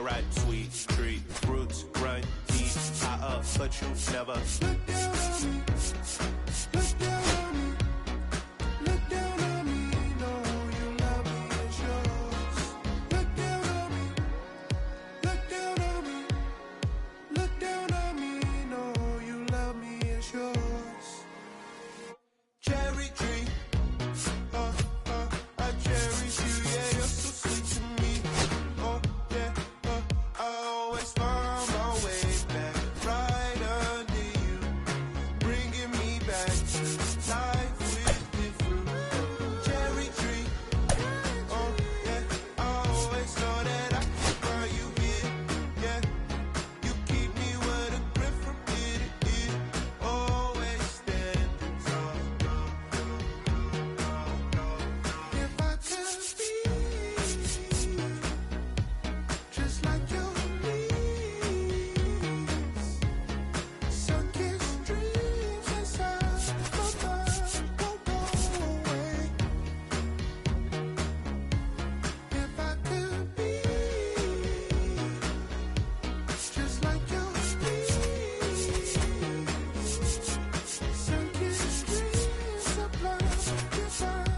ripe, sweet, street, roots, run deep, high up, but you never look down on me. Look down on me. Look down on me. No, you love me, it's yours. Look down on me. Look down on me. Look down on me. No, you love me, it's yours. Cherry tree. I cherish you, yeah, you're so sweet to me. Oh, yeah, I always found my way back, right under you, bringing me back to life with the fruit. Cherry tree, oh, yeah, I always know that I can find you here, yeah. You keep me with a grip from ear to ear, always standing tall. If I could be just like your leaves, sun-kissed dreams inside my mind won't go away. If I could be just like your leaves, sun-kissed dreams of love, design.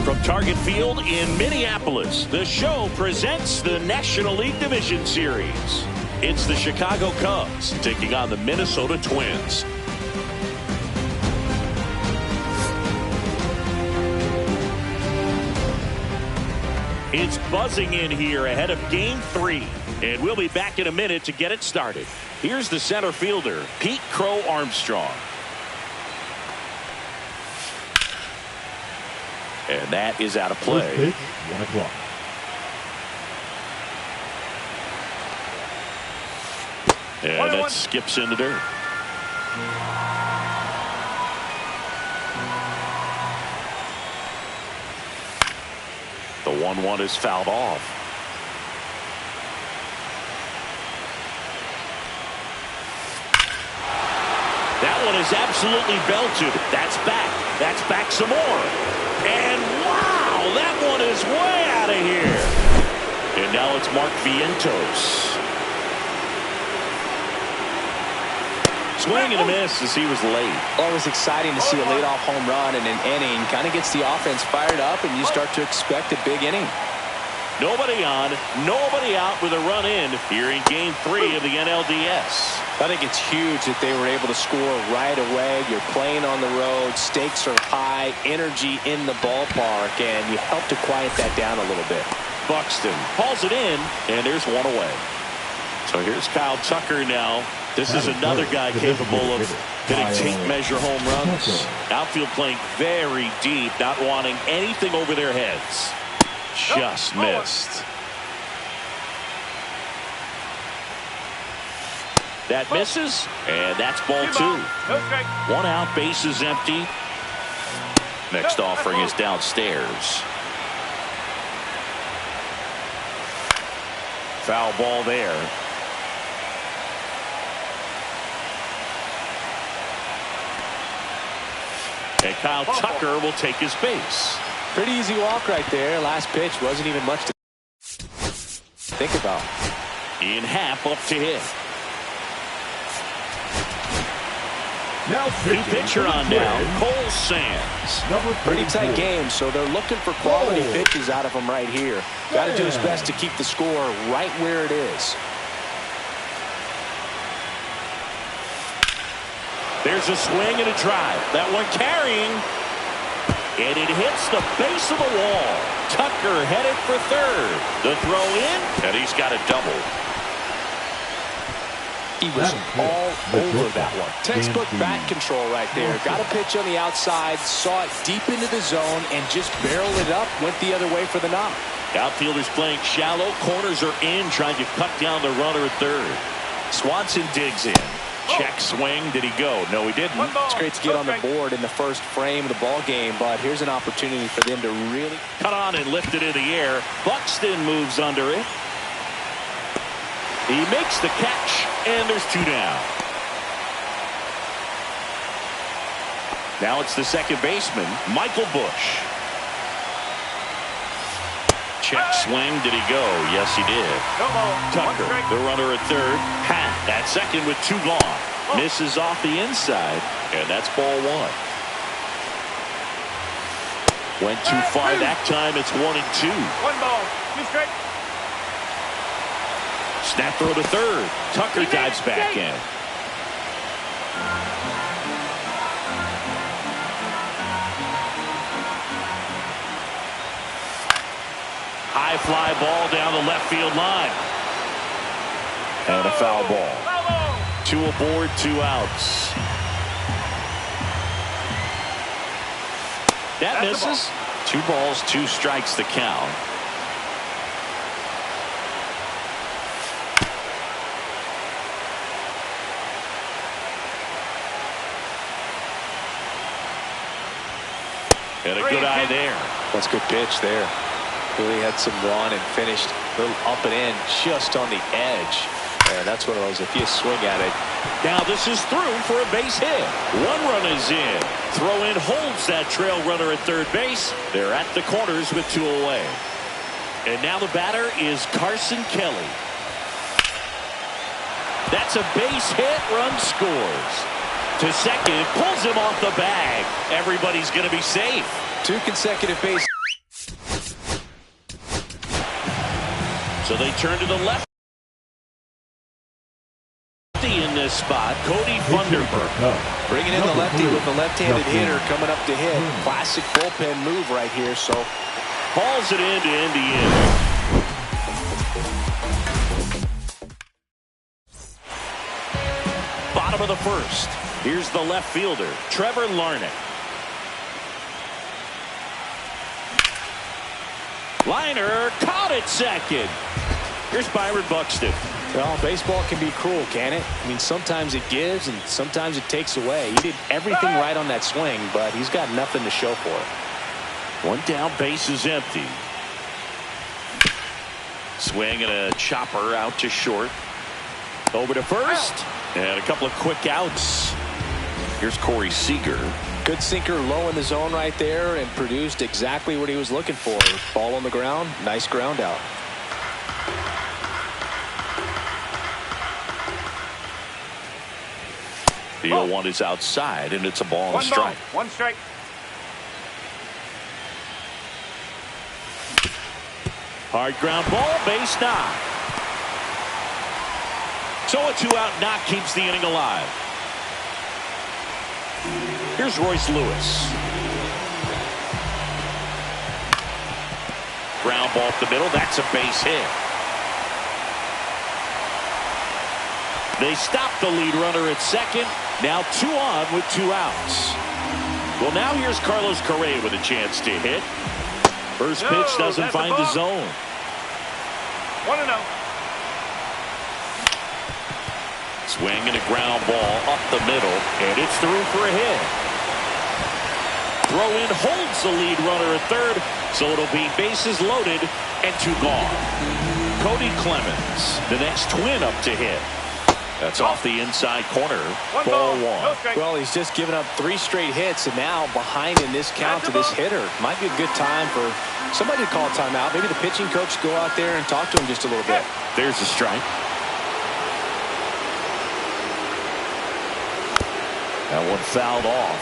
From Target Field in Minneapolis, the show presents the National League Division Series. It's the Chicago Cubs taking on the Minnesota Twins. It's buzzing in here ahead of Game 3, and we'll be back in a minute to get it started. Here's the center fielder, Pete Crow Armstrong. And that is out of play. First pitch, 1 o'clock. And that skips in the dirt. The 1-1 is fouled off. That one is absolutely belted. That's back. That's back some more. And wow, that one is way out of here. And now it's Mark Vientos. Swing and a miss as he was late. Well, it was exciting to see a leadoff home run in an inning. Kind of gets the offense fired up, and you start to expect a big inning. Nobody on, nobody out with a run in here in Game 3 of the NLDS. I think it's huge that they were able to score right away. You're playing on the road. Stakes are high. Energy in the ballpark. And you help to quiet that down a little bit. Buxton hauls it in, and there's one away. So here's Kyle Tucker now. This is another guy capable of hitting tape measure home runs. Outfield playing very deep, not wanting anything over their heads. Just missed. That misses, and that's ball 2. 1 out, base is empty. Next offering is downstairs. Foul ball there. And Kyle Tucker will take his base. Pretty easy walk right there. Last pitch wasn't even much to think about. In half up to hit. New pitcher on now, Cole Sands. Pretty tight game, so they're looking for quality pitches out of him right here. Got to do his best to keep the score right where it is. There's a swing and a drive. That one carrying. And it hits the base of the wall. Tucker headed for third. The throw in, and he's got a double. He was all over that one. Textbook bat control right there. Got a pitch on the outside, saw it deep into the zone, and just barreled it up, went the other way for the knock. Outfielders playing shallow. Corners are in, trying to cut down the runner at third. Swanson digs in. Check swing. Did he go? No, he didn't. It's great to get on the board in the first frame of the ball game, but here's an opportunity for them to really cut on and lift it in the air. Buxton moves under it. He makes the catch, and there's 2 down. Now it's the second baseman, Michael Bush. Check swing. Did he go? Yes, he did. Tucker, the runner at third. Pat at second with 2 gone. Misses off the inside, and that's ball 1. Went too far that time. It's 1-2. 1 ball, 2 strikes. Snap throw to third. Tucker dives back in. High fly ball down the left field line. And a foul ball. 2 aboard, 2 outs. That misses. 2 balls, 2 strikes the count. And a good eye there. That's a good pitch there. Really had some run and finished a little up and in just on the edge. And that's one of those, if you swing at it. Now this is through for a base hit. 1 run is in. Throw in holds that trail runner at third base. They're at the corners with 2 away. And now the batter is Carson Kelly. That's a base hit. Run scores. To second, pulls him off the bag. Everybody's going to be safe. 2 consecutive base. So they turn to the left in this spot. Cody Funderburk Bringing in the lefty with the left-handed hitter coming up to hit. Classic bullpen move right here. So hauls it in to end the inning. Bottom of the first. Here's the left fielder, Trevor Larnach. Liner caught at second. Here's Byron Buxton. Well, baseball can be cruel, can it? I mean, sometimes it gives and sometimes it takes away. He did everything right on that swing, but he's got nothing to show for it. 1 down, base is empty. Swing and a chopper out to short. Over to first. And a couple of quick outs. Here's Corey Seager. Good sinker low in the zone right there and produced exactly what he was looking for. Ball on the ground, nice ground out. The 0-1 is outside, and it's a ball and a strike. 1 strike. Hard ground ball, base knock. So a 2-out knock keeps the inning alive. Here's Royce Lewis. Ground ball up the middle. That's a base hit. They stop the lead runner at second. Now 2 on with 2 outs. Well, now here's Carlos Correa with a chance to hit. First pitch doesn't find the zone. 1-0. Swing and a ground ball up the middle, and it's through for a hit. Throw in holds the lead runner at third, so it'll be bases loaded and 2 gone. Cody Clemens, the next twin up to hit. That's off the inside corner. Ball 1. Well, he's just given up 3 straight hits, and now behind in this count to this hitter. Might be a good time for somebody to call a timeout. Maybe the pitching coach go out there and talk to him just a little bit. There's a strike. That one fouled off.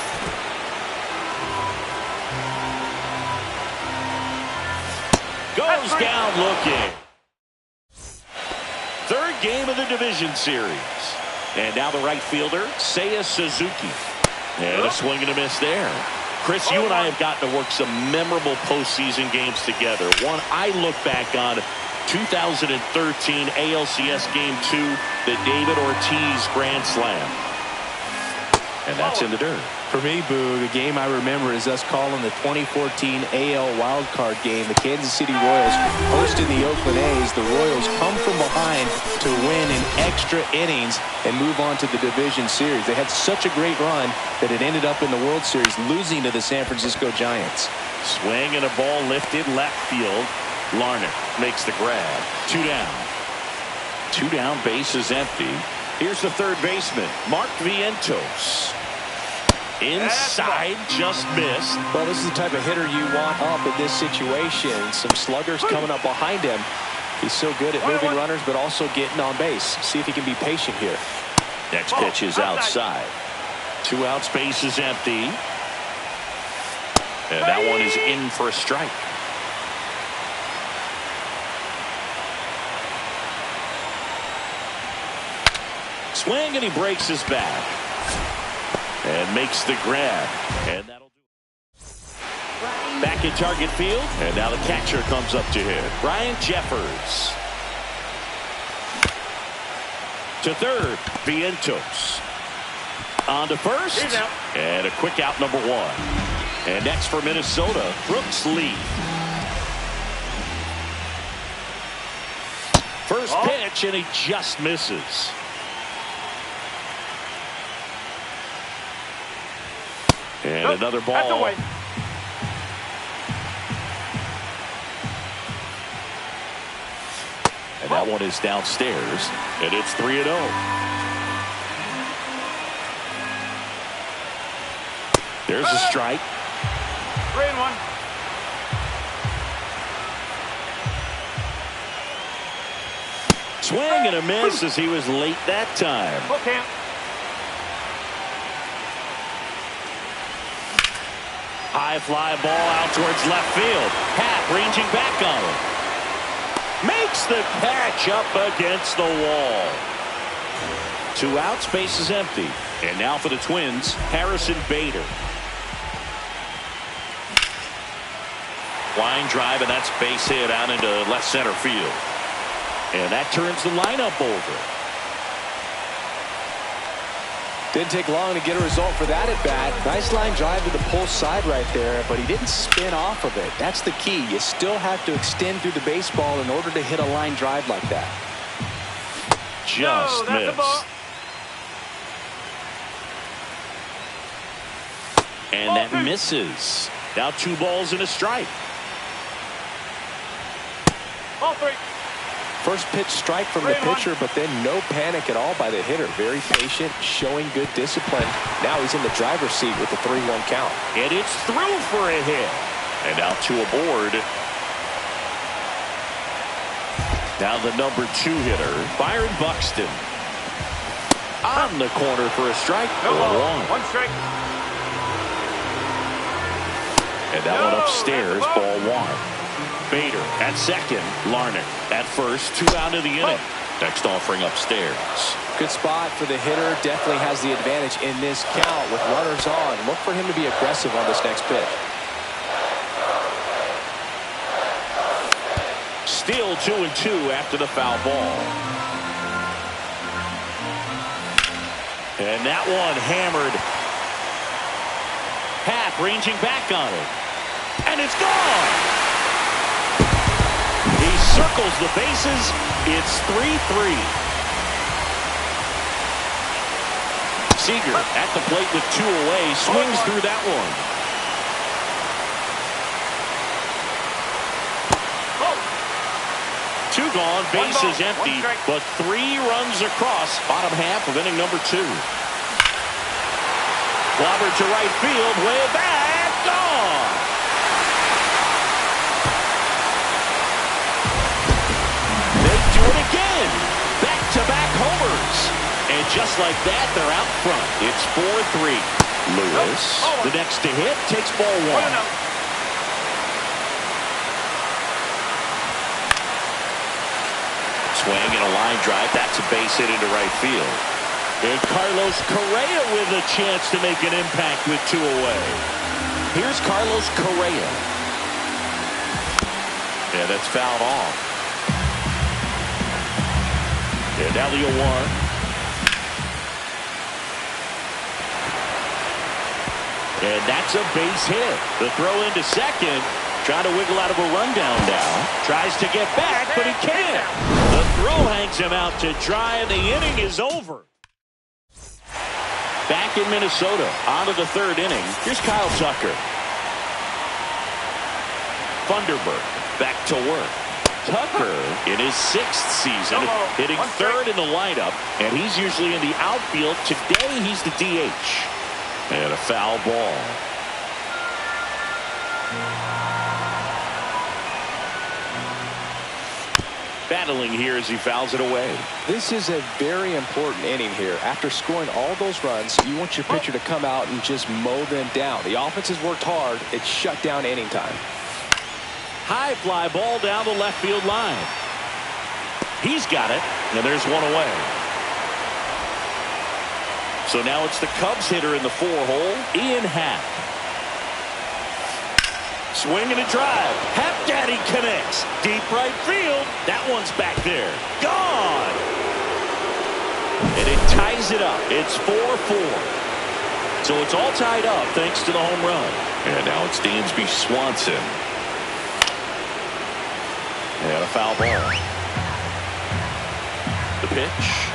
Goes down looking. 3rd game of the division series. And now the right fielder, Seiya Suzuki. And a swing and a miss there. Chris, you and I have gotten to work some memorable postseason games together. One I look back on, 2013 ALCS Game 2, the David Ortiz Grand Slam. And that's in the dirt. For me, Boo, the game I remember is us calling the 2014 AL wildcard game. The Kansas City Royals hosting the Oakland A's. The Royals come from behind to win in extra innings and move on to the division series. They had such a great run that it ended up in the World Series losing to the San Francisco Giants. Swing and a ball lifted left field. Larnach makes the grab. 2 down. 2 down, base is empty. Here's the third baseman, Mark Vientos. Inside, just missed. Well, this is the type of hitter you want up in this situation. Some sluggers coming up behind him. He's so good at moving runners, but also getting on base. See if he can be patient here. Next pitch is outside. 2 outs, base is empty. And that one is in for a strike. Swing, and he breaks his back. And makes the grab. And that'll do it. Back in target field. And now the catcher comes up to hit. Ryan Jeffers. To third. Vientos. On to first. And a quick out, number 1. And next for Minnesota, Brooks Lee. First pitch, and he just misses. And another ball. And that one is downstairs. And it's 3-0. There's a strike. 3-1. Swing and a miss as he was late that time. Okay. High fly ball out towards left field. Happ ranging back on him. Makes the catch up against the wall. 2 outs, base is empty. And now for the Twins, Harrison Bader. Line drive, and that's base hit out into left center field. And that turns the lineup over. Didn't take long to get a result for that at bat. Nice line drive to the pull side right there, but he didn't spin off of it. That's the key. You still have to extend through the baseball in order to hit a line drive like that. Just missed. And that misses. Now 2 balls and a strike. Ball 3. First pitch strike from the pitcher, but then no panic at all by the hitter. Very patient, showing good discipline. Now he's in the driver's seat with the 3-1 count. And it's through for a hit. And now 2 aboard. Now the number 2 hitter, Byron Buxton. On the corner for a strike. No ball. 1. 1 strike. And that one upstairs, ball 1. Bader at second. Larnach at first. 2 out of the inning. Next offering upstairs. Good spot for the hitter. Definitely has the advantage in this count with runners on. Look for him to be aggressive on this next pitch. Still 2-2 after the foul ball. And that one hammered. Happ ranging back on it. And it's gone! He circles the bases. It's 3-3. Seager at the plate with 2 away. Swings through that one. Two gone, base is empty, but 3 runs across. Bottom half of inning number 2. Clobbered to right field, way back, gone. They do it again. Back-to-back homers. And just like that, they're out front. It's 4-3. Lewis, the next to hit, takes ball 1. Swing and a line drive. That's a base hit into right field. And Carlos Correa with a chance to make an impact with 2 away. Here's Carlos Correa. Yeah, that's fouled off. And now the 0-1. And that's a base hit. The throw into second. Trying to wiggle out of a rundown now. Tries to get back, but he can't. The throw hangs him out to dry, and the inning is over. Back in Minnesota, on to the third inning. Here's Kyle Tucker. Thunderbird back to work. Tucker in his 6th season, hitting third in the lineup, and he's usually in the outfield. Today, he's the DH. And a foul ball. Battling here as he fouls it away. This is a very important inning here. After scoring all those runs, you want your pitcher to come out and just mow them down. The offense has worked hard. It's shut down inning time. High fly ball down the left field line. He's got it, and there's one away. So now it's the Cubs hitter in the 4-hole, Ian Happ. Swing and a drive. Happ Daddy connects. Deep right field. That one's back there. Gone. And it ties it up. It's 4-4. So it's all tied up thanks to the home run. And now it's Dansby Swanson. And a foul ball. The pitch.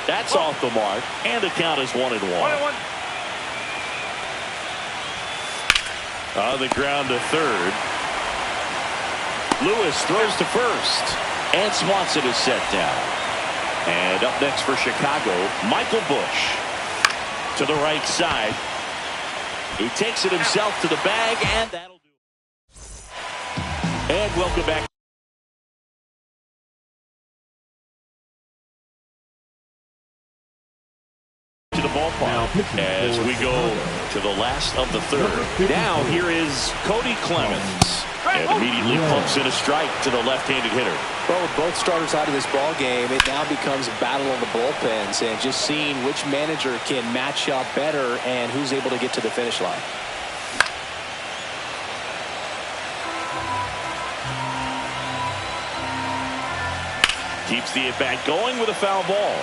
That's off the mark. And the count is 1-1. On the ground to third. Lewis throws to first. And Swanson is set down. And up next for Chicago, Michael Busch. To the right side. He takes it himself to the bag, and that'll do it. And welcome back to the ballpark as we go to the last of the third. Now here is Cody Clemens, and immediately pumps in a strike to the left-handed hitter. Well, with both starters out of this ball game, it now becomes a battle of the bullpens and just seeing which manager can match up better and who's able to get to the finish line. Keeps the at-bat going with a foul ball.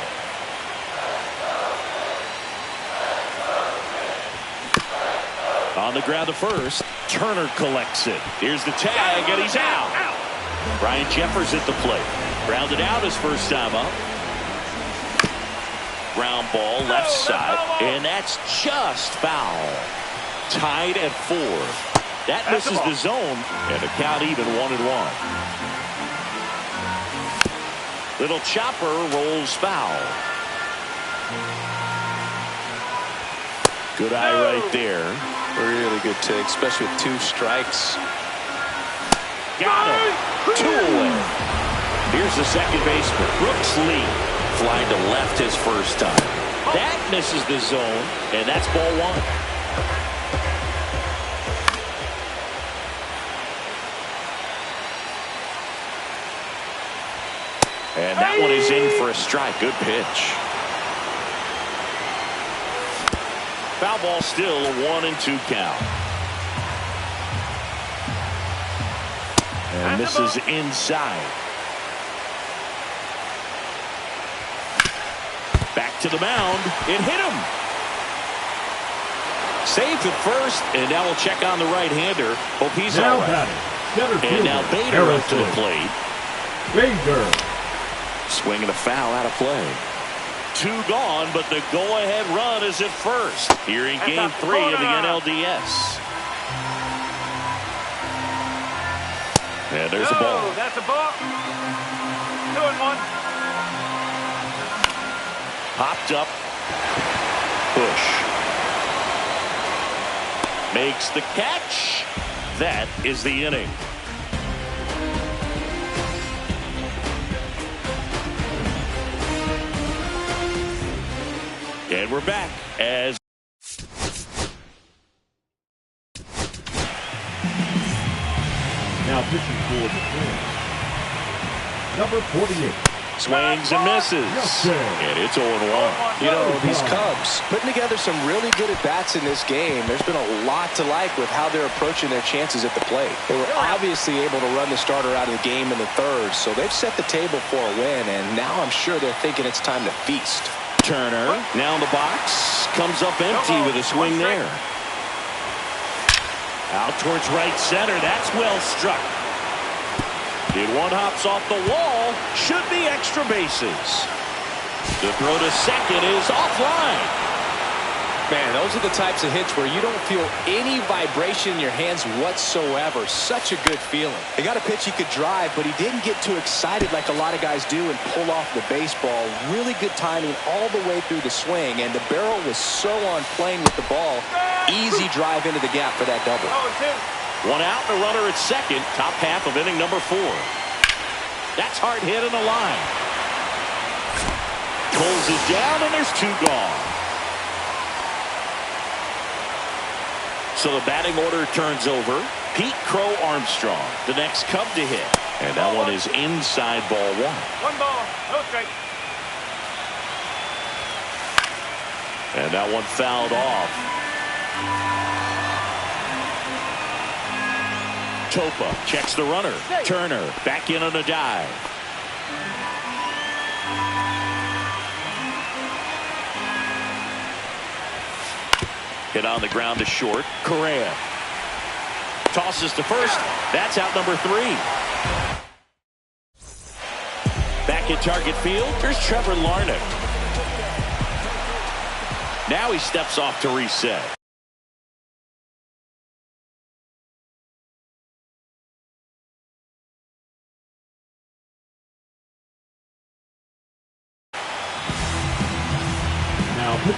On the ground to first. Turner collects it. Here's the tag, and he's out. Brian Jeffers at the plate. Grounded out his first time up. Ground ball left side, and that's just foul. Tied at 4. That misses the zone, and the count even 1-1. Little chopper rolls foul. Good eye right there. Really good take, especially with 2 strikes. Got him. 2 away. Here's the second baseman, Brooks Lee, flying to left his first time. That misses the zone, and that's ball 1. And that one is in for a strike. Good pitch. Foul ball, still a 1-2 count. And this is inside. Back to the mound. It hit him. Safe at first, and now we'll check on the right-hander. Hope he's all right. And now Bader up to the plate. Bader. Swinging a foul out of play. 2 gone, but the go-ahead run is at first here in Game 3 of the NLDS. And there's a ball. That's a ball. 2-1. Popped up. Bush makes the catch. That is the inning. And we're back as now pitching for the Twins, number 48. Swings and misses. And it's 0-1. You know, these Cubs putting together some really good at-bats in this game. There's been a lot to like with how they're approaching their chances at the plate. They were obviously able to run the starter out of the game in the third, so they've set the table for a win, and now I'm sure they're thinking it's time to feast. Turner now in the box. Comes up empty with a swing there. Out towards right center. That's well struck. Did one hops off the wall. Should be extra bases. The throw to second is offline. Man, those are the types of hits where you don't feel any vibration in your hands whatsoever. Such a good feeling. He got a pitch he could drive, but he didn't get too excited like a lot of guys do and pull off the baseball. Really good timing all the way through the swing, and the barrel was so on plane with the ball. Easy drive into the gap for that double. One out and a runner at second. Top half of inning number 4. That's hard hit in the line. Pulls it down, and there's 2 gone. So the batting order turns over. Pete Crow Armstrong, the next Cub to hit. And that one is inside ball 1. 1 ball, no strike. And that one fouled off. Topa checks the runner. Turner back in on a dive. Hit on the ground to short. Correa tosses to first. That's out number 3. Back at target field, there's Trevor Larnach. Now he steps off to reset. Now,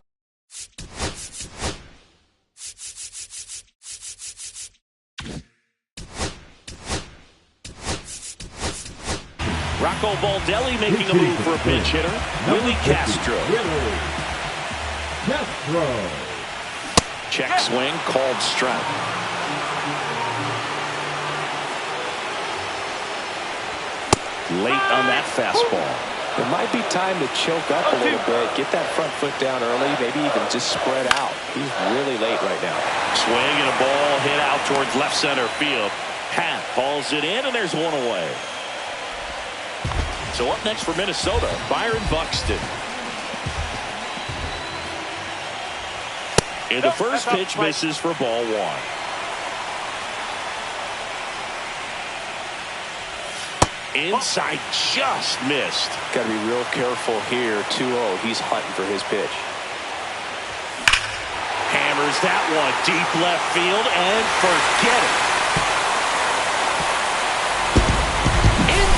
Rocco Baldelli making a move for a pinch hitter. Willie Castro. Check swing, called strike. Late on that fastball. It might be time to choke up a little bit, get that front foot down early, maybe even just spread out. He's really late right now. Swing and a ball hit out towards left center field. Pat hauls it in, and there's 1 away. So up next for Minnesota, Byron Buxton. And the first pitch misses for ball 1. Inside, just missed. Got to be real careful here. 2-0. He's hunting for his pitch. Hammers that one deep left field and forget it.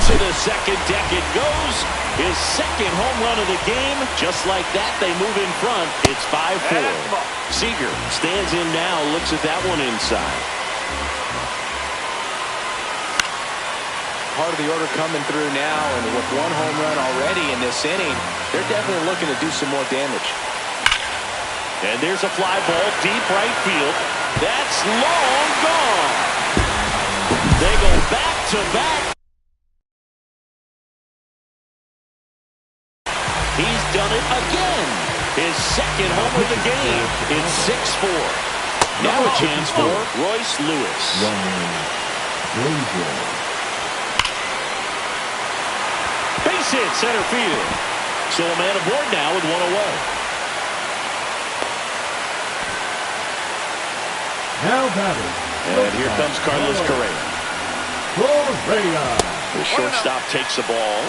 To the second deck it goes. His second home run of the game. Just like that, they move in front. It's 5-4. Seager stands in now, looks at that one inside. Part of the order coming through now, and with 1 home run already in this inning, they're definitely looking to do some more damage. And there's a fly ball deep right field. That's long gone. They go back to back. He's done it again. His second home of the game. It's 6-4. Now a chance for Royce Lewis. Base hit center field. So a man aboard now with 1 away. now batting. And here comes Carlos Correa. The shortstop takes the ball.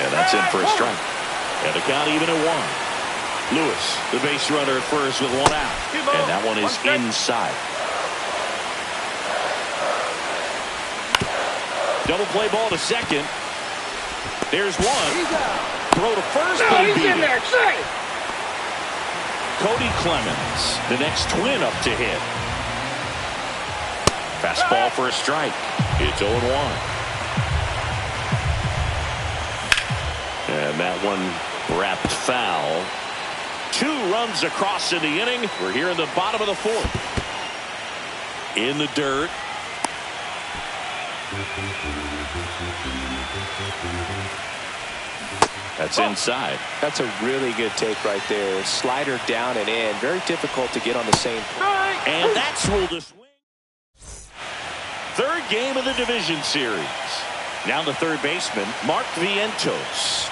And that's in for a strike. And the count even at 1. Lewis, the base runner at first with 1 out. And that one is inside. Double play ball to second. There's 1. Throw to first. He's in there. Cody Clemens, the next Twin up to hit. Fastball for a strike. It's 0-1. And that one wrapped foul. 2 runs across in the inning. We're here in the bottom of the 4th. In the dirt. That's inside. That's a really good take right there. Slider down and in. Very difficult to get on the same point. And that's ruled a swing. 3rd game of the division series. Now the third baseman, Mark Vientos.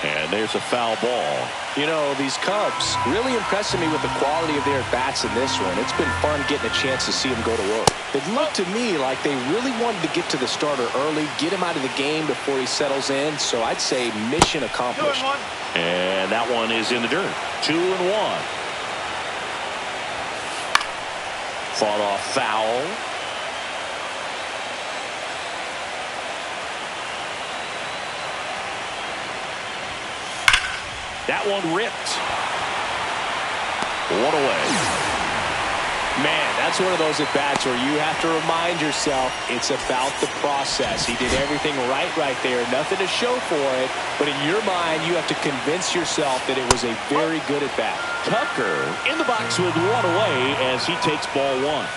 And there's a foul ball. You know, these Cubs really impressing me with the quality of their at-bats in this one. It's been fun getting a chance to see them go to work. It looked to me like they really wanted to get to the starter early, get him out of the game before he settles in. So I'd say mission accomplished. 2-1. And that one is in the dirt. 2-1. Fought off foul. That one ripped. One away. Man, that's one of those at-bats where you have to remind yourself it's about the process. He did everything right there. Nothing to show for it. But in your mind, you have to convince yourself that it was a very good at-bat. Tucker in the box with one away as he takes ball one.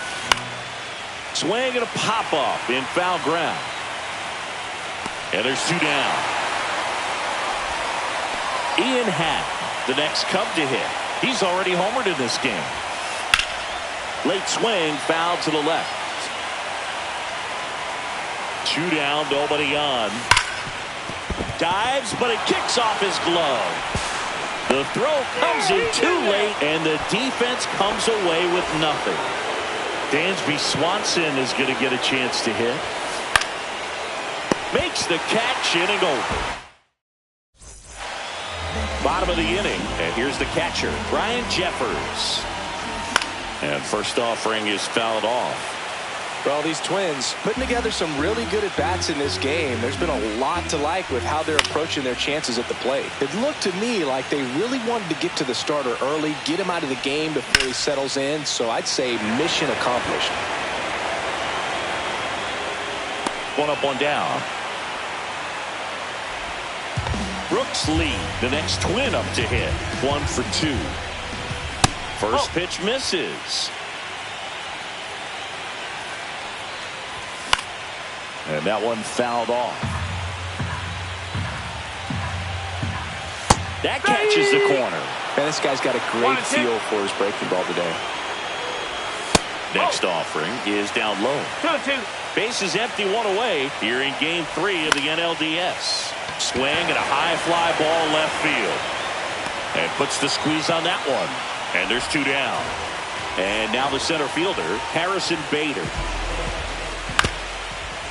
Swing and a pop-up in foul ground. And there's two down. Ian Happ, the next Cub to hit. He's already homered in this game. Late swing, foul to the left. Two down, nobody on. Dives, but it kicks off his glove. The throw comes in too late, and the defense comes away with nothing. Dansby Swanson is going to get a chance to hit. Makes the catch, inning over. Bottom of the inning, and here's the catcher, Brian Jeffers. And first offering is fouled off. Well, these Twins putting together some really good at-bats in this game. There's been a lot to like with how they're approaching their chances at the plate. It looked to me like they really wanted to get to the starter early, get him out of the game before he settles in. So I'd say mission accomplished. One up, one down. Brooks Lee, the next Twin up to hit. 1 for 2. First pitch misses. And that one fouled off. That catches the corner. Man, this guy's got a great feel for his breaking ball today. Next offering is down low. 2-2. Bases empty, one away here in game 3 of the NLDS. Swing and a high fly ball left field. And puts the squeeze on that one. And there's two down. And now the center fielder, Harrison Bader.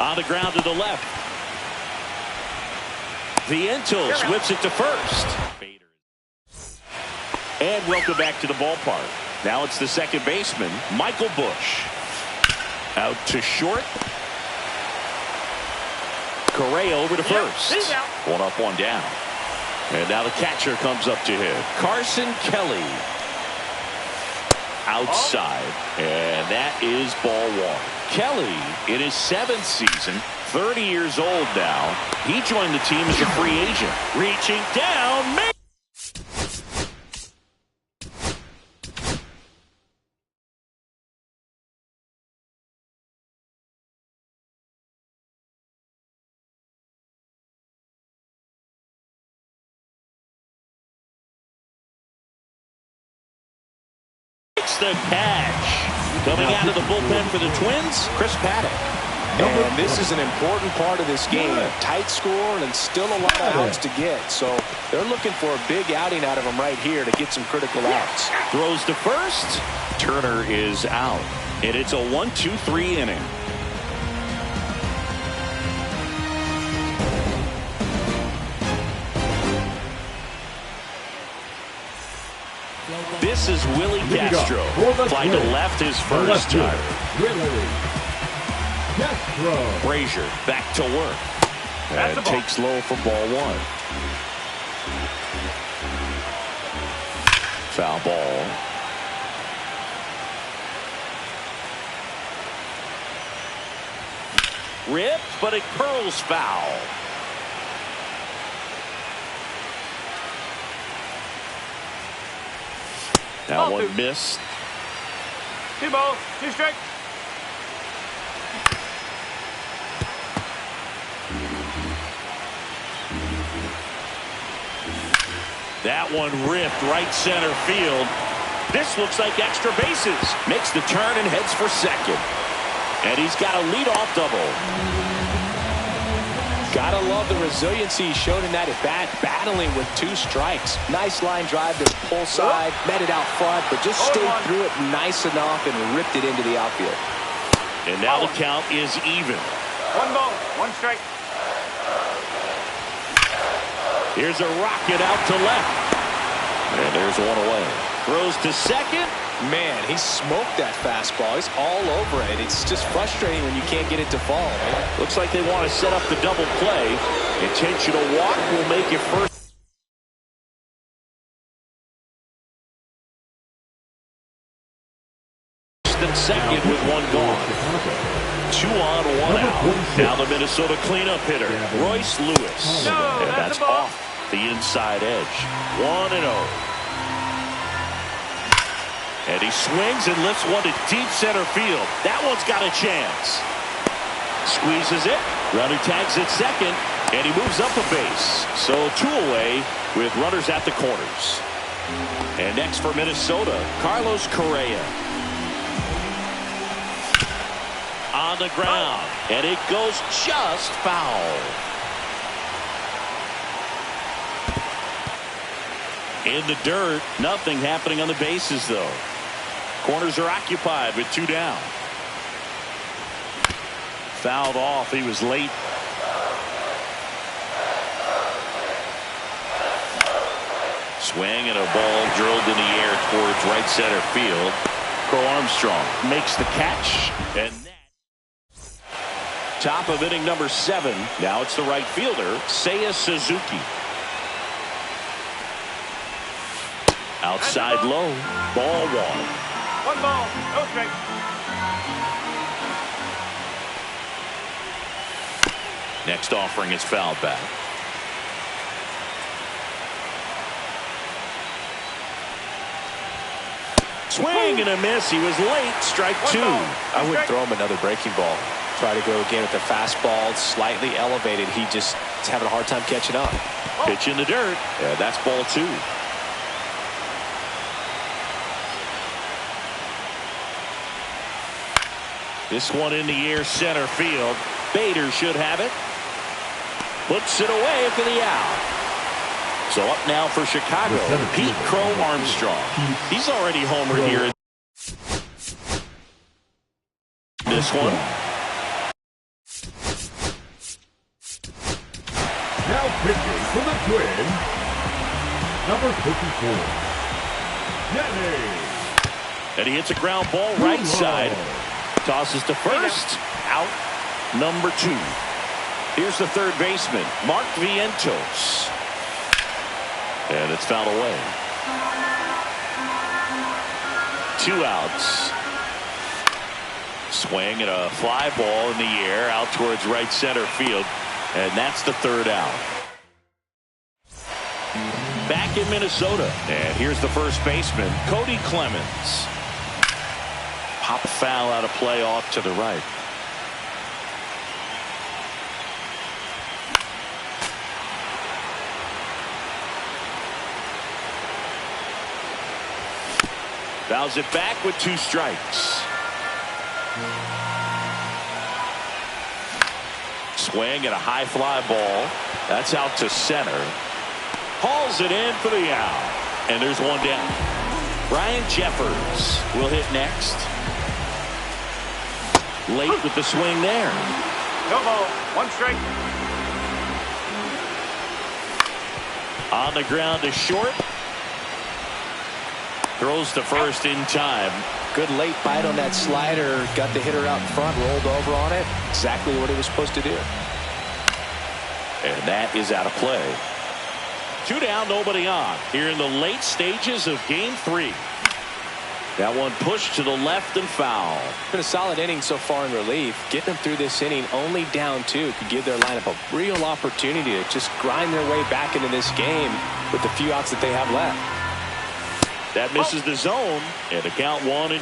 On the ground to the left. Vientos whips it to first. And welcome back to the ballpark. Now it's the second baseman, Michael Bush. Out to short. Correa over to first. One up, one down. And now the catcher comes up to him. Carson Kelly. Outside. And that is ball one. Kelly, in his 7th season, 30 years old now. He joined the team as a free agent. Reaching down. The catch. Coming out of the bullpen for the Twins, Chris Paddock. And this is an important part of this game. A tight score and still a lot of outs to get. So they're looking for a big outing out of him right here to get some critical outs. Throws to first. Turner is out. And it's a 1-2-3 inning. This is Willie Castro. Fly to left his first time. Frazier back to work. And takes low for ball one. Foul ball. Ripped, but it curls foul. That one missed. 2 balls, 2 strikes. That one ripped right center field. This looks like extra bases. Makes the turn and heads for second. And he's got a leadoff double. Gotta love the resiliency he showed in that at bat, battling with 2 strikes. Nice line drive to pull side, met it out front, but just stayed through it nice enough and ripped it into the outfield. And now the count is even. 1 ball, 1 strike. Here's a rocket out to left. And there's one away. Throws to second. Man, he smoked that fastball. He's all over it. It's just frustrating when you can't get it to fall. Man. Looks like they want to set up the double play. Intentional walk will make it first and second with 1 gone. 2 on, 1 out. Now the Minnesota cleanup hitter, Royce Lewis. And that's off the inside edge. 1-0. And he swings and lifts one to deep center field. That one's got a chance. Squeezes it. Runner tags at second. And he moves up a base. So 2 away with runners at the corners. And next for Minnesota, Carlos Correa. On the ground. And it goes just foul. In the dirt. Nothing happening on the bases, though. Corners are occupied with 2 down. Fouled off. He was late. Swing and a ball drilled in the air towards right center field. Crow Armstrong makes the catch. And top of inning number 7. Now it's the right fielder, Seiya Suzuki. Outside low. Ball 1. 1 ball, no strike. Next offering is fouled back. Swing and a miss. He was late. Strike 2. I would throw him another breaking ball. Try to go again with the fastball, slightly elevated. He just is having a hard time catching up. Pitch in the dirt. Yeah, that's ball 2. This one in the air center field. Bader should have it. Puts it away for the out. So up now for Chicago, Pete Crow Armstrong. He's already homered here. This one. Now pitching for the Twins, number 54, Denny. And he hits a ground ball right side. Tosses to first. Out number 2. Here's the third baseman, Mark Vientos. And it's fouled away. 2 outs. Swing and a fly ball in the air out towards right center field. And that's the 3rd out. Back in Minnesota. And here's the first baseman, Cody Clemens. Pop foul out of play off to the right. Fouls it back with 2 strikes. Swing and a high fly ball. That's out to center. Hauls it in for the out. And there's 1 down. Brian Jeffers will hit next. Late with the swing there. No ball, 1 strike. On the ground to short. Throws to first in time. Good late bite on that slider. Got the hitter out in front, rolled over on it. Exactly what he was supposed to do. And that is out of play. 2 down, nobody on. Here in the late stages of game 3. That one pushed to the left and foul. Been a solid inning so far in relief. Getting them through this inning only down 2 could give their lineup a real opportunity to just grind their way back into this game with the few outs that they have left. That misses the zone, and the count 1-2.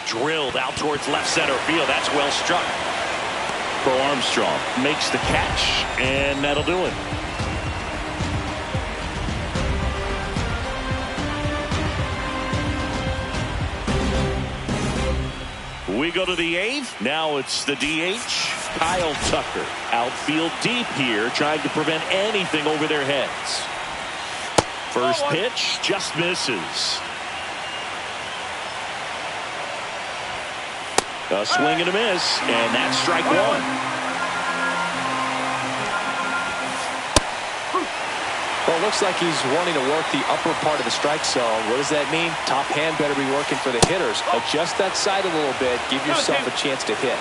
Drilled out towards left center field. That's well struck. Crow Armstrong makes the catch, and that'll do it. We We go to the 8th. Now it's the DH, Kyle Tucker. Outfield deep here, trying to prevent anything over their heads. First pitch just misses. A swing and a miss, and that's strike one. Well, it looks like he's wanting to work the upper part of the strike zone. What does that mean? Top hand better be working for the hitters. Adjust that side a little bit. Give yourself a chance to hit.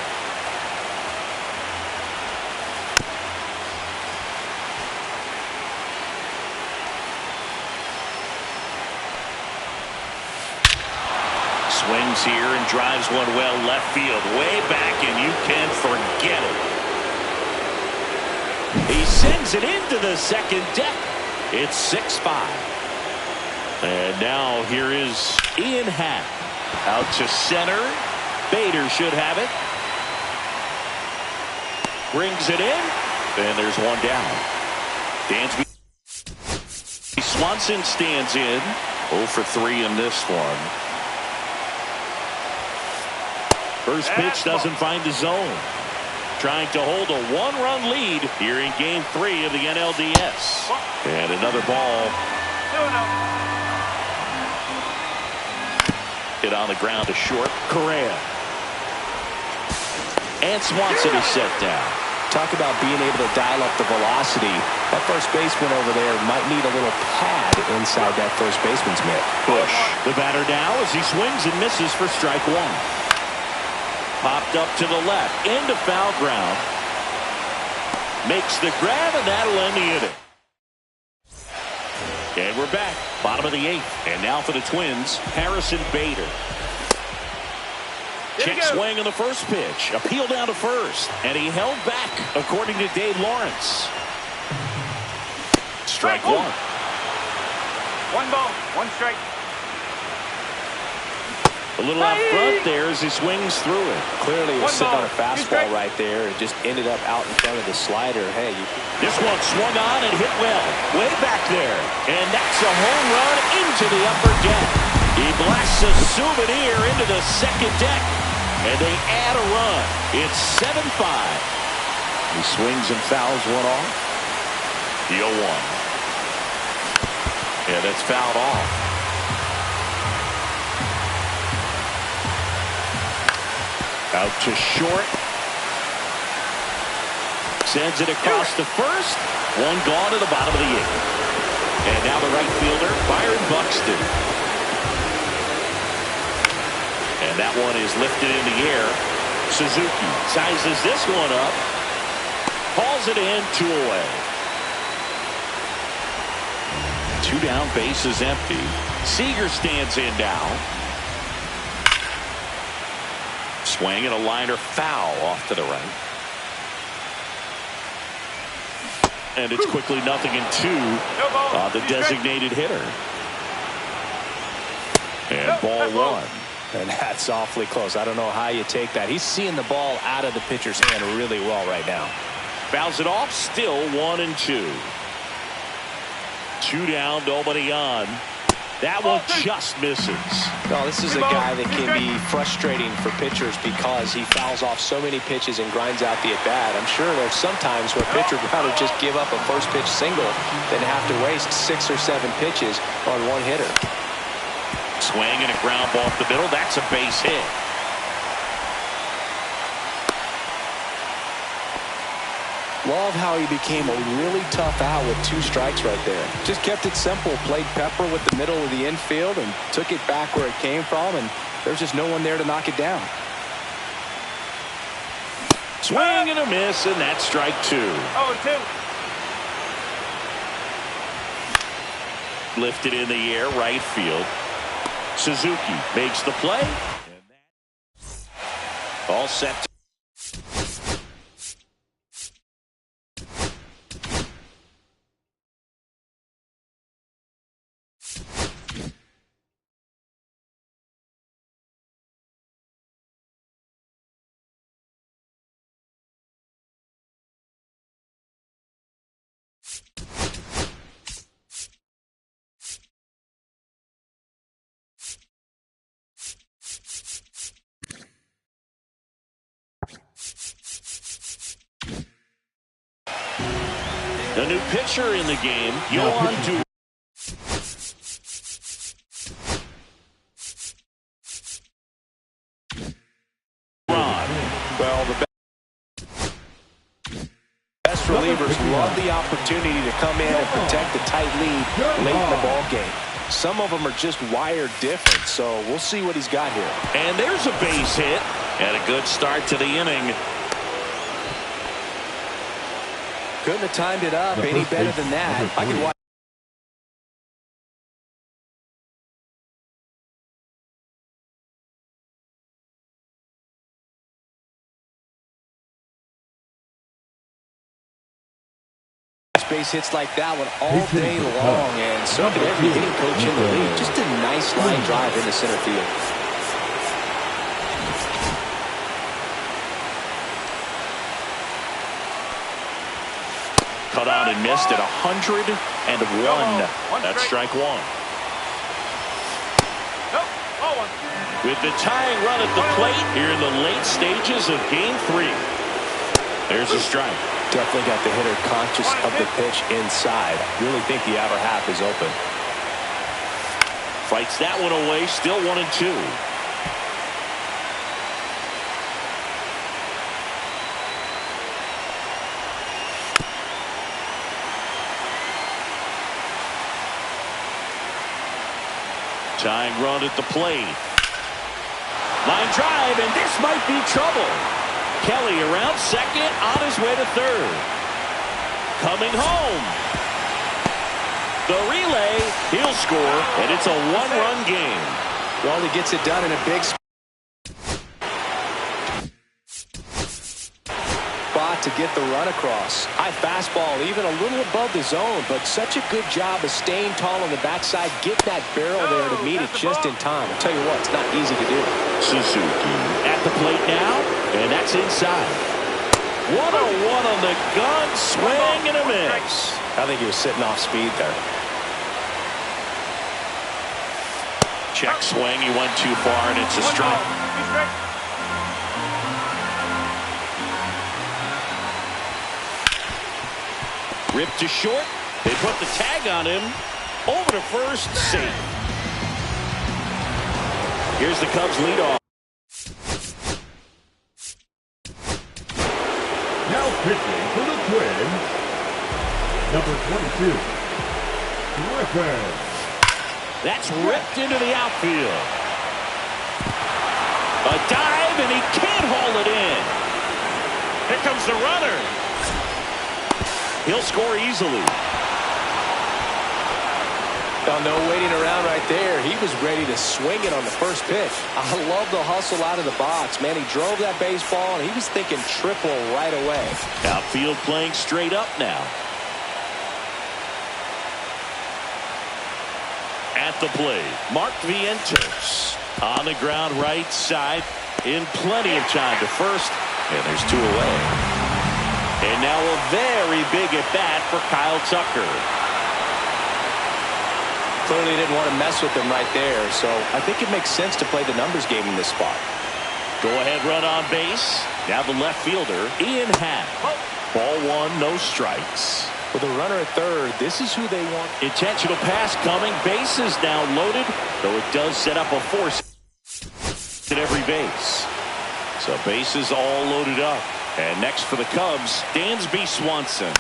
Swings here and drives one well left field, way back, and you can forget it. He sends it into the second deck. It's 6-5. And now here is Ian Happ. Out to center. Bader should have it. Brings it in. And there's one down. Dansby. Swanson stands in. 0 for 3 in this one. First pitch doesn't find the zone. Trying to hold a 1-run lead here in Game 3 of the NLDS. And another ball. Hit on the ground to short. Correa. And Swanson is set down. Talk about being able to dial up the velocity. That first baseman over there might need a little pad inside that first baseman's mitt. Bush, the batter now as he swings and misses for strike one. Popped up to the left, into foul ground. Makes the grab, and that'll end the inning. And we're back, bottom of the 8th. And now for the Twins, Harrison Bader. Check swing on the first pitch. Appeal down to first. And he held back, according to Dave Lawrence. Strike one. 1 ball, 1 strike. A little out front there as he swings through it. Clearly he was sitting on a fastball right there and just ended up out in front of the slider. Hey, this one swung on and hit well. Way back there. And that's a home run into the upper deck. He blasts a souvenir into the second deck. And they add a run. It's 7-5. He swings and fouls one off. The 0-1. Yeah, that's fouled off. Out to short. Sends it across to first. One gone to the bottom of the 8th. And now the right fielder, Byron Buxton. And that one is lifted in the air. Suzuki sizes this one up. Hauls it in, 2 away. 2 down, bases empty. Seager stands in now. Swing and a liner foul off to the right. And it's quickly 0-2 on the designated hitter. And ball 1. and that's awfully close. I don't know how you take that. He's seeing the ball out of the pitcher's hand really well right now. Fouls it off, still 1-2. 2 down, nobody on. That one just misses. No, this is a guy that can be frustrating for pitchers because he fouls off so many pitches and grinds out the at-bat. I'm sure there's some times where a pitcher would rather just give up a first pitch single than have to waste 6 or 7 pitches on one hitter. Swing and a ground ball up the middle. That's a base hit. Love how he became a really tough out with 2 strikes right there. Just kept it simple, played pepper with the middle of the infield and took it back where it came from, and there's just no one there to knock it down. Swing and a miss, and that's strike 2. 0-2. Lifted in the air, right field. Suzuki makes the play. All set. The new pitcher in the game, Yohan Du. Well, the best relievers love the opportunity to come in and protect the tight lead late in the ball game. Some of them are just wired different, so we'll see what he's got here. And there's a base hit. And a good start to the inning. Couldn't have timed it up any better than that. I could watch. Base hits like that one all day long, and so could every hitting coach in the league. Just a nice line drive into center field. Cut on and missed at 101. That's strike one. With the tying run at the plate here in the late stages of Game 3. There's a strike. Definitely got the hitter conscious of the pitch inside. Really think the outer half is open. Fights that one away. Still 1-2. Tying run at the plate. Line drive, and this might be trouble. Kelly around second, on his way to third. Coming home. The relay, he'll score, and it's a one-run game. Well, he gets it done in a big spot to get the run across. High fastball, even a little above the zone, but such a good job of staying tall on the backside, get that barrel there to meet it just in time. I'll tell you what, it's not easy to do. Suzuki at the plate now, and that's inside. 1-1 on the gun, swing and a miss. I think he was sitting off speed there. Check swing, he went too far, and it's a strike. Ripped to short. They put the tag on him. Over to first, safe. Here's the Cubs leadoff. Now pitching for the Twins, number 22, Griffin. That's ripped into the outfield. A dive, and he can't haul it in. Here comes the runner. He'll score easily. Oh, no waiting around right there. He was ready to swing it on the first pitch. I love the hustle out of the box. Man, he drove that baseball, and he was thinking triple right away. Outfield playing straight up now. At the plate, Mark Vientos. On the ground right side. In plenty of time to first. And there's two away. And now a very big at-bat for Kyle Tucker. Clearly didn't want to mess with him right there, so I think it makes sense to play the numbers game in this spot. Go-ahead run on base. Now the left fielder, Ian Happ. Ball one, no strikes. With a runner at third, this is who they want. Intentional pass coming. Bases now loaded, though it does set up a force at every base. So bases all loaded up. And next for the Cubs, Dansby Swanson.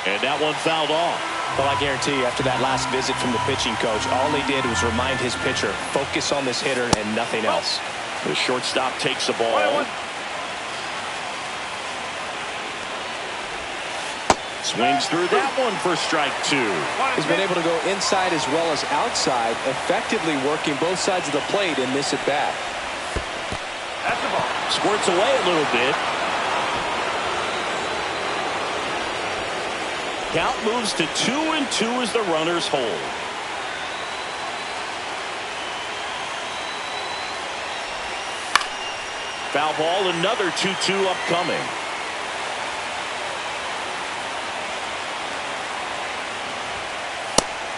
And that one fouled off. Well, I guarantee you, after that last visit from the pitching coach, all he did was remind his pitcher, focus on this hitter and nothing else. The shortstop takes the ball. Swings through that one for strike two. He's been able to go inside as well as outside, effectively working both sides of the plate in this at-bat. That's the ball. Squirts away a little bit. Count moves to 2-2 as the runners hold. Foul ball, another 2-2 upcoming.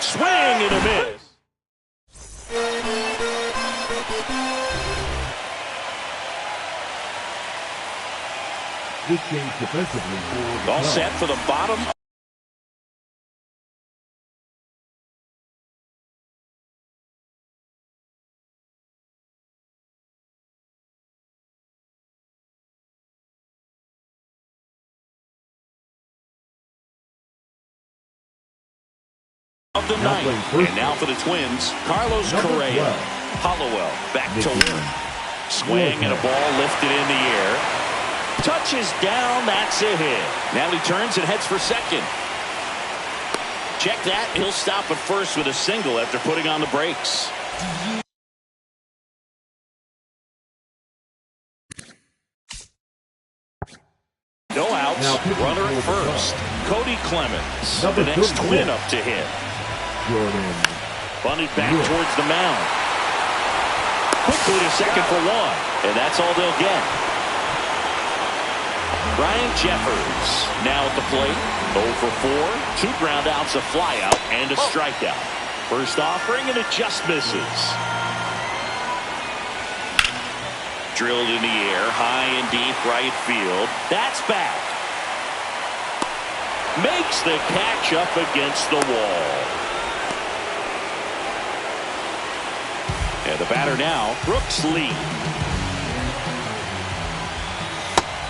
Swing and a miss. This change defensively for the All Cubs. set for the bottom of the Now ninth. playing first And now for the Twins, Carlos Number Correa. 12. Hollowell back to Mickey work. Swing and a ball lifted in the air. Touches down, that's a hit. Now he turns and heads for second. Check that, he'll stop at first with a single after putting on the brakes. No outs, Now pitching runner at for the first. Cody Clemens, Number the next 34. twin up to hit. Jordan. Bunted back Yeah. towards the mound. Quickly to second for one, and that's all they'll get. Ryan Jeffers now at the plate. 0 for 4, 2 ground outs, a flyout, and a strikeout. First offering, and it just misses. Drilled in the air, high and deep right field. That's back. Makes the catch up against the wall. And the batter now, Brooks Lee.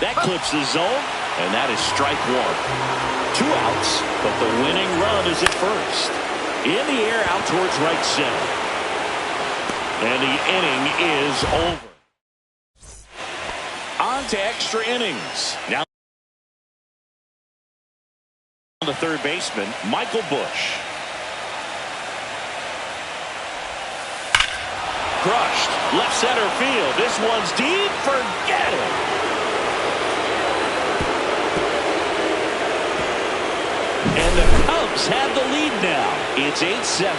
That clips the zone, and that is strike one. 2 outs, but the winning run is at first. In the air, out towards right center. And the inning is over. On to extra innings. Now the third baseman, Michael Busch. Crushed. Left center field. This one's deep. Forget it. And the Cubs have the lead now. It's 8-7.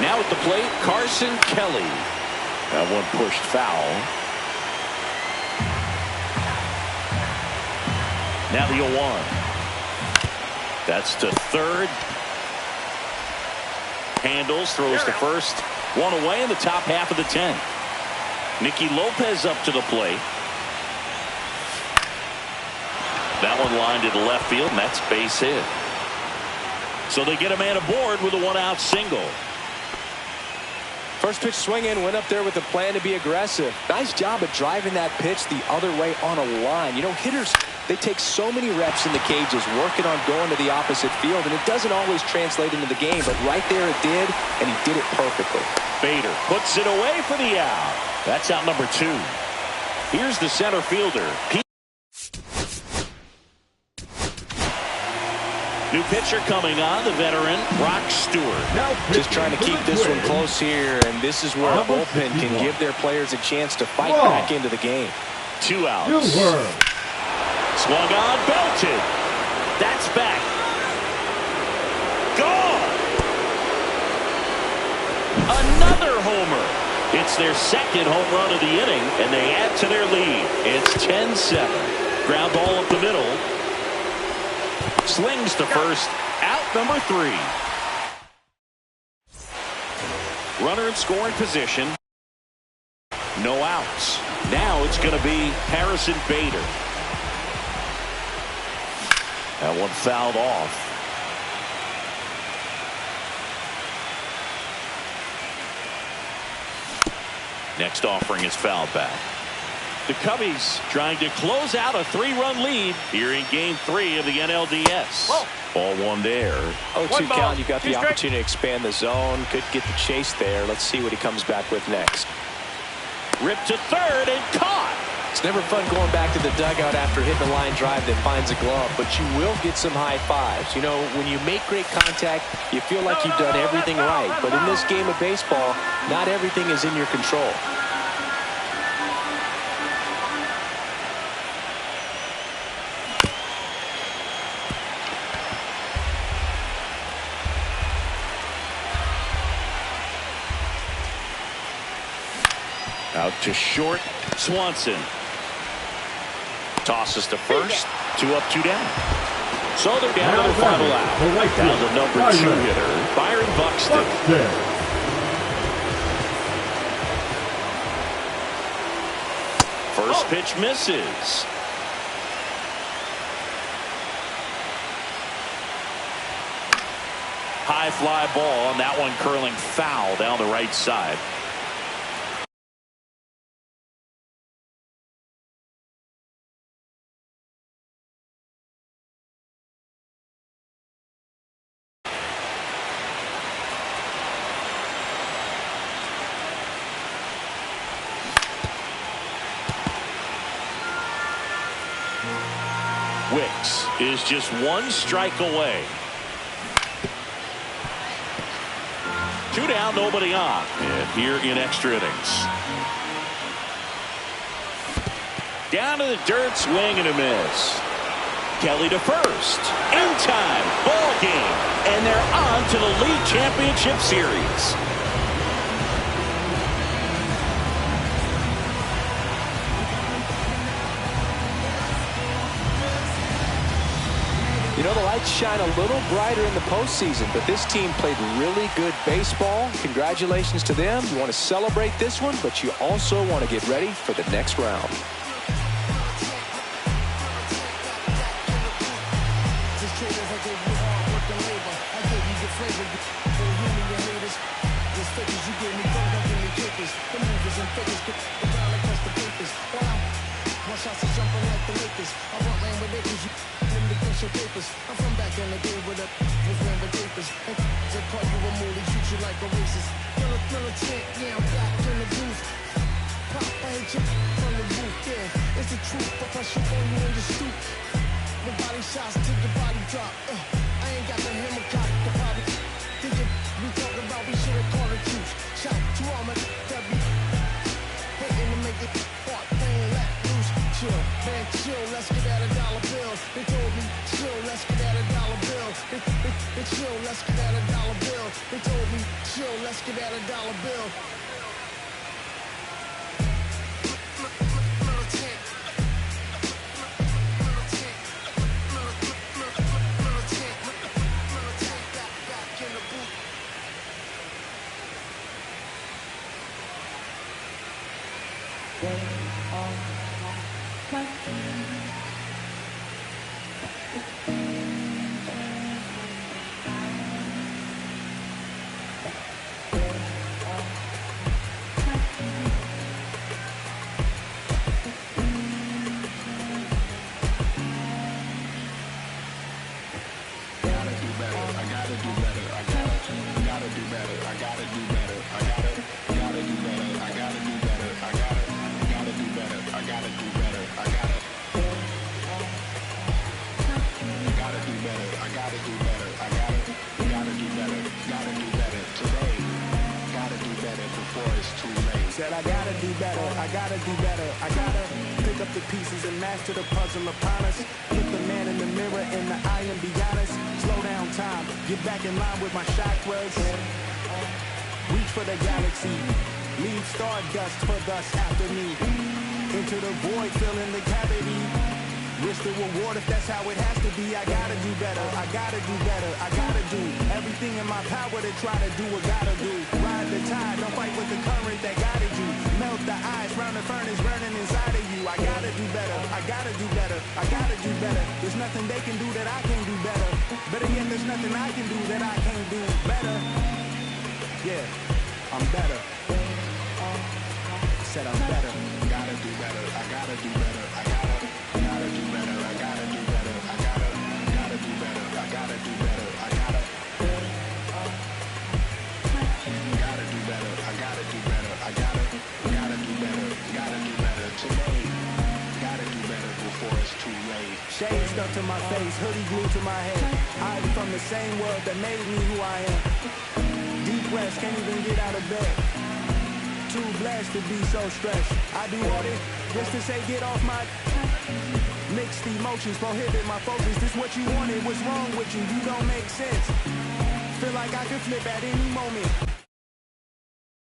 Now at the plate, Carson Kelly. That one pushed foul. Now the 0-1. That's to third. Handles, throws to first. One away in the top half of the 10th. Nicky Lopez up to the plate. That one lined to the left field, and that's base hit. So they get a man aboard with a 1-out single. First pitch swing in, went up there with a plan to be aggressive. Nice job of driving that pitch the other way on a line. You know, hitters, they take so many reps in the cages working on going to the opposite field, and it doesn't always translate into the game, but right there it did, and he did it perfectly. Bader puts it away for the out. That's out number 2. Here's the center fielder. New pitcher coming on, the veteran, Brock Stewart. Now Just trying to pitching keep for the this one Twins. close here, and this is where a Number bullpen can 51. give their players a chance to fight Whoa. back into the game. 2 outs. Silver. Swung on, belted. That's back. Gone. Another homer. It's their second home run of the inning, and they add to their lead. It's 10-7. Ground ball up the middle. Slings to first. Out number 3. Runner in scoring position. No outs. Now it's going to be Harrison Bader. That one fouled off. Next offering is fouled back. The Cubbies trying to close out a 3-run lead here in Game 3 of the NLDS. Ball one there. 0-2 ball, count. You've got 2 the strikes. opportunity to expand the zone. Could get the chase there. Let's see what he comes back with next. Ripped to third and caught. It's never fun going back to the dugout after hitting a line drive that finds a glove, but you will get some high fives. You know, when you make great contact, you feel like you've done everything right. But in this game of baseball, not everything is in your control. Out to short. Swanson. Tosses to first. 2 up, 2 down. So they're down to the final out. Down to number 2 hitter, Byron Buxton. First pitch misses. high fly ball, and that one curling foul down the right side. Wicks is just one strike away. 2 down, nobody on. And here in extra innings. Down to the dirt, swing and a miss. Kelly to first. In time, ball game. And they're on to the league championship series. You know, the lights shine a little brighter in the postseason, but this team played really good baseball. Congratulations to them. You want to celebrate this one, but you also want to get ready for the next round. I'm from back in the day with the papers. They call you a moody, treat you like a racist. Militant, yeah, I'm back in the booth. Pop, I hit you from the booth, yeah. It's the truth, but I shoot on you in the stoop. The body shots till the body drop. I ain't got the hammer cock, the body. Thinking we talk about, we should have called it truth. Shout to all my that be hating to make it fart, they ain't let loose. Chill, man, chill, let's get at a dollar bill. They told me, chill, let's get at a dollar bill. They chill, let's get at a dollar bill. They told me, chill, let's get at a dollar bill. Said I gotta do better, I gotta do better, I gotta pick up the pieces and master the puzzle upon us. Look the man in the mirror in the eye and be honest. Slow down time, get back in line with my chakras. Reach for the galaxy, leave stardust for dust after me. Into the void, fill in the cavity. Risk the reward if that's how it has to be. I gotta do better, I gotta do better, I gotta do everything in my power to try to do what gotta do. Ride the tide, don't fight with the current that guided you. Melt the ice round the furnace burning inside of you. I gotta do better, I gotta do better, I gotta do better. There's nothing they can do that I can do better. Better yet, there's nothing I can do that I can't do better. Yeah, I'm better. Said I'm better. Gotta do better, I gotta do better, I gotta do better, I gotta do better, I gotta do better, I gotta do better, I gotta do better, I gotta do better, I gotta do better today. Gotta do better before it's too late. Shade stuck to my face, hoodie glued to my head. Hiding from the same world that made me who I am. Depressed, can't even get out of bed. Too blessed to be so stressed. I do all this just to say get off my mixed emotions, prohibit my focus. This what you wanted, what's wrong with you? You don't make sense. Feel like I could flip at any moment.